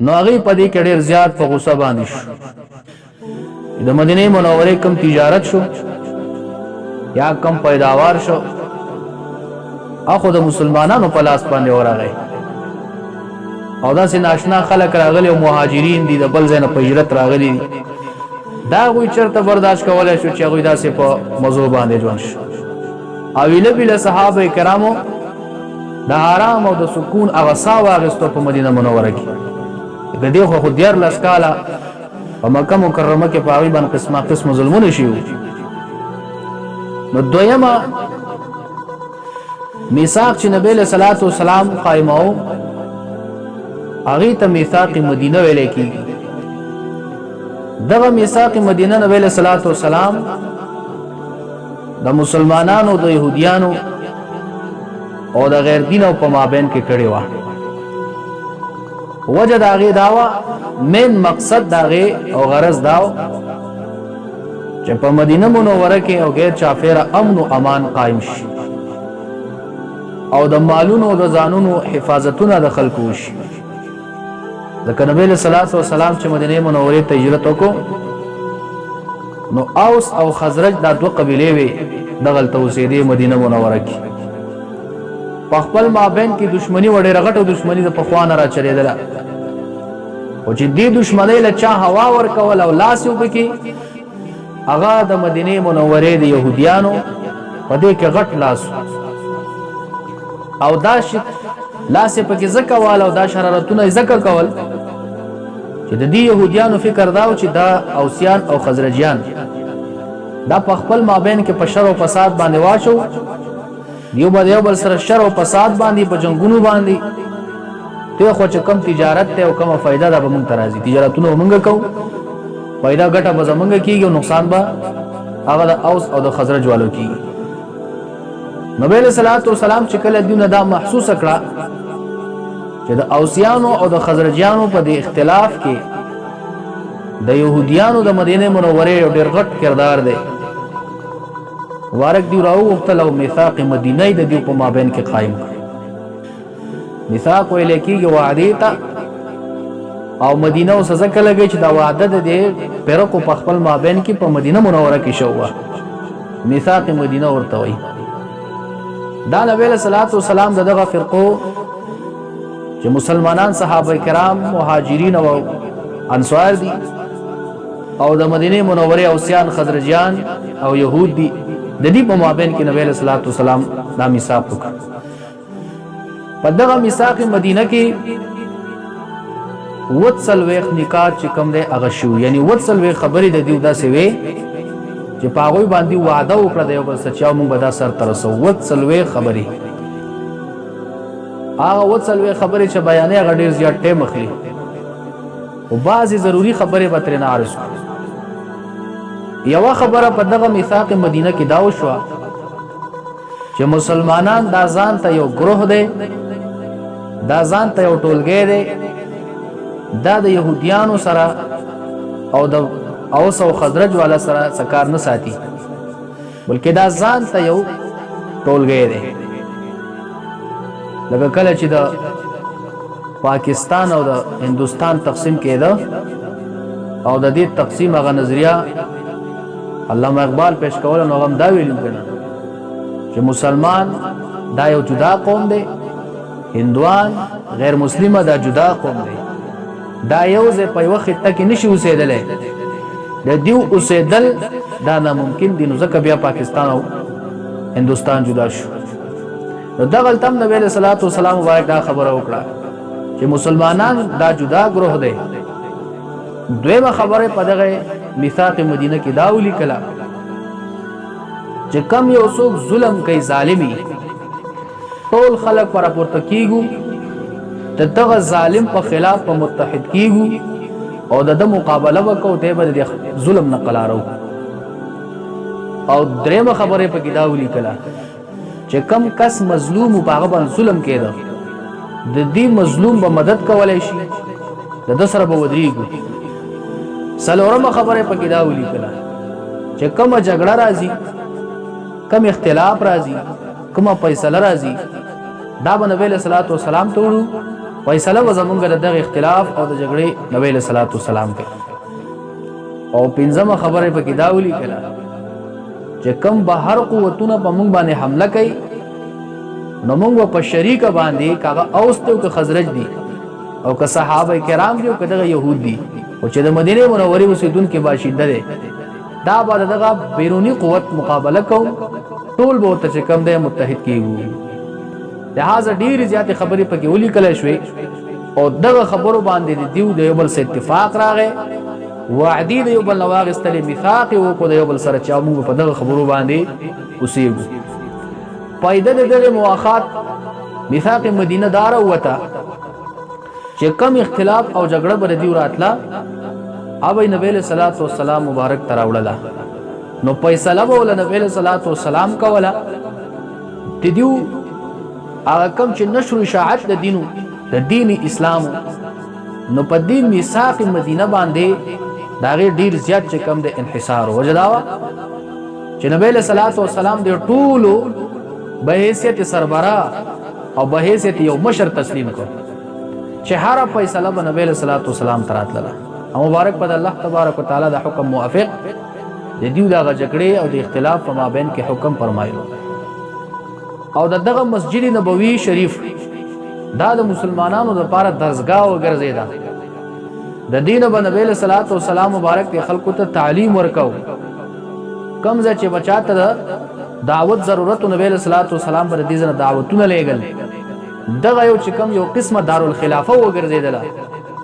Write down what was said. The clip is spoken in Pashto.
نو هغه په دې کې ډېر زیات په غوسه باندې شو. د مدینه منورې کم تجارت شو یا کم پیداوار شو اخو د مسلمانانو په لاس باندې ورغی او داسې ناشنا خلک راغلي او مهاجرین دي د بل ځای نه په هجرت راغلي دي. دا هغوی چېرته برداشت کولی شو چې هغوی داسې په موضوع باندې ژوند شو. او ویله بیله صحابه کرامو د آرام او د سکون هغه ساه واخیستو په مدینه منوره کې. د دې خو 14 کاله په مکه مکرمه کې په هغوی باندې قسمه قسم ظلمونه شوي وو. نو دویمه میثاق چې نبی علیه صلات وسلام قایمو هغې ته میثاق مدینه ویلی کېږي. دغه میثاق مدینه نبی علیه صلات وسلام د مسلمانانو د یهودیانو او د غیر دینو په مابین کې کړې وه. وجه د هغې دا وه، مین مقصد د هغې او غرض دا و چې په مدینه منوره کې او غیر چاپېره امن و امان قایم شي او د مالونو او د ځانونو حفاظتونه د خلکو وشي. ځکه نبی علیه صلات وسلام چې مدینه منورې ته هجرت وکړو نو اوس او خزرج دا دوه قبیلې وې دغلته اوسېدې مدینه منوره کې. په خپل مابین کې دشمني و ډېره غټه دشمني د پخوا نه راچلېدله، خو چې دې دشمنۍ له چا هوا ورکول او لاس یې وپکې هغه د مدینې منورې د یهودیانو په دې کې غټ لاس او دا لاس یې پکې ځکه وال او دا شرارتونه یې ځکه کول چې د دې یهودیانو فکر دا و چې دا اوسیان او خزرجیان دا په خپل مابین کې په شر او فساد باندې واچو، دیو به یو بل سره شر او فساد باندې په جنګونو باندې ته خو چې کم تجارت ته او کم فائدہ دا به مونږ ته راځي، تجارتونه مونږ کوو، فائدہ ګټه به زمونږ کېږي او نقصان به هغه د اوس او د خزرج والو کېږي. نبی علیہ الصلوۃ والسلام چې کله دونه دا محسوس کړه چې د اوسیانو او د خزرجیانو په دې اختلاف کې د یهودیانو د مدینه منورې یو ډېر غټ کردار دی، وارک دی راوغوښتل او میثاق مدینه د دې په مابین کې قایم کړ. میثاق ویل کېږي وعدې ته او مدینه اوس ځکه لګی چې دا وعده د دې پیرکو په خپل مابین کې په مدینه منوره کې شو وه، میثاق مدینه ورته وایي. دا نبی علیہ الصلوۃ والسلام دغه فرقو چې مسلمانان صحابه کرام مهاجرین او انصار دي او د مدینه منورې اوسیان خزرجیان او یهود دي، د دې په مابین کې نبی علیہ الصلوۃ والسلام دا میثاق وکړ. په دغه میثاق مدینه کې 40 نکات چې کوم دی هغه شو، یعنی 40 خبرې د دې داسې وې چې په هغوی باندې وعده وکړه د یو بل سره چې موږ به دا سرته رسوو. 40 خبرې، هغه 40 خبرې چې بیانې هغه ډېر زیات ټیم اخلي او بعضې ضروري خبرې به ترېنه عرض کړو. یوه خبره په دغه میثاق مدینه کې دا وشوه چې مسلمانان دا ځان ته یو گروه دی، دا ځان ته یو ټولګی دی، دا د یهودیانو سره او د اوس او خزرج والا سره سکار نه ساتي، بلکې دا ځان ته یو ټولګی دی. لکه کله چې د پاکستان او د هندوستان تقسیم کېده او د دې تقسیم هغه نظریه علامه اقبال پیش کول نو هم دا ویلي کنه چې مسلمان دا یو جدا قوم دی، هندوان غیر مسلمه دا جدا قوم دی، دا یو ځای په یوه خطه کې نشي اوسېدلی، د دیو اوسېدل دا ناممکن دي. نو ځکه بیا پاکستان او هندوستان جدا شو. نو دغلته هم نبی علیه الصلوۃ والسلام مبارک دا خبره وکړه چې مسلمانان دا جدا گروه دی. دویمه خبره په دغه میثاق مدینه کې دا ولیکله چې کم یو څوک ظلم کوي، ظالمي، ټول خلک پر راپورته کېږو د دغه ظالم په خلاف په متحد کېږو او د مقابله وکړو، دی به د ظلم نه قلارو. او درېمه خبره پکې دا ولیکله چې کم کس مظلوم په هغه باندې ظلم کېده د دې مظلوم به مدد کولی شي، د ده سره به ودرېږو. څلورمه خبره پکې دا ولیکله چې کومه جګړه راځي، کم اختلاف راځي، کومه فیصله راځي، دا به نبی علیه الصلوۃ والسلام ته وړو فیصله و زمونږ د دغه اختلاف او د جګړې نبی له صلوات والسلام کوي او پنځمه خبره په کې دا ولیکله چې کم بهر قوتونه په موږ باندې حمله کوي نو موږ په شریکه باندې کاغه اوس ته او خزرج دي او که صحابه کرام دي او که دغه يهود دي او چې د مدینه منورې اوسیدونکو باشنده دي دا بعد دغه بیرونی قوت مقابله کوم ټول به ورته کم دی متحد کیږي لہذا ډیر زیات خبرې پکې ولیکل شوې او دغه خبرو باندې دیو د یو بل سره اتفاق راغی وعدی د یو بل نواغستل میثاق او کو د یو بل سره چا موږ په دغه خبرو باندې اوسېږو پایده د دغه مواخات میثاق مدینه دار وته چې کم اختلاف او جګړه بر دی راتلا ابي نبی له صلوات و سلام مبارک تراوړه نو فیصله بوله نبی له صلوات و سلام کوله تدیو هغه کم چې نشر اشاعت د دینو د دین اسلام نو په دین میثاق مدینه باندې داغه ډیر زیات چې کم د انحصار وجداوا چې نبی له صلوات و سلام د ټولو به حیثیت سربراه او به حیثیت یو مشر تسلیم کو چې هر فیصله به نبی له صلوات و سلام تراتله او مبارک په الله تبارک وتعالى د حکم موافق د دیو دغه جګړې او د اختلاف په مابین کې حکم فرمایلو او دغه مسجد نبوي شریف دا د مسلمانانو لپاره درسګاه وګرځیدا د دین په نبی له صلوات و سلام مبارک ته خلکو ته تعلیم ورکاو کم ځکه چې بچاته د دعوت ضرورت نبی له صلوات و سلام پر دې ځنه دعوتونه لېګل دغه یو چې کم یو قسمه دارالخلافه وګرځیدله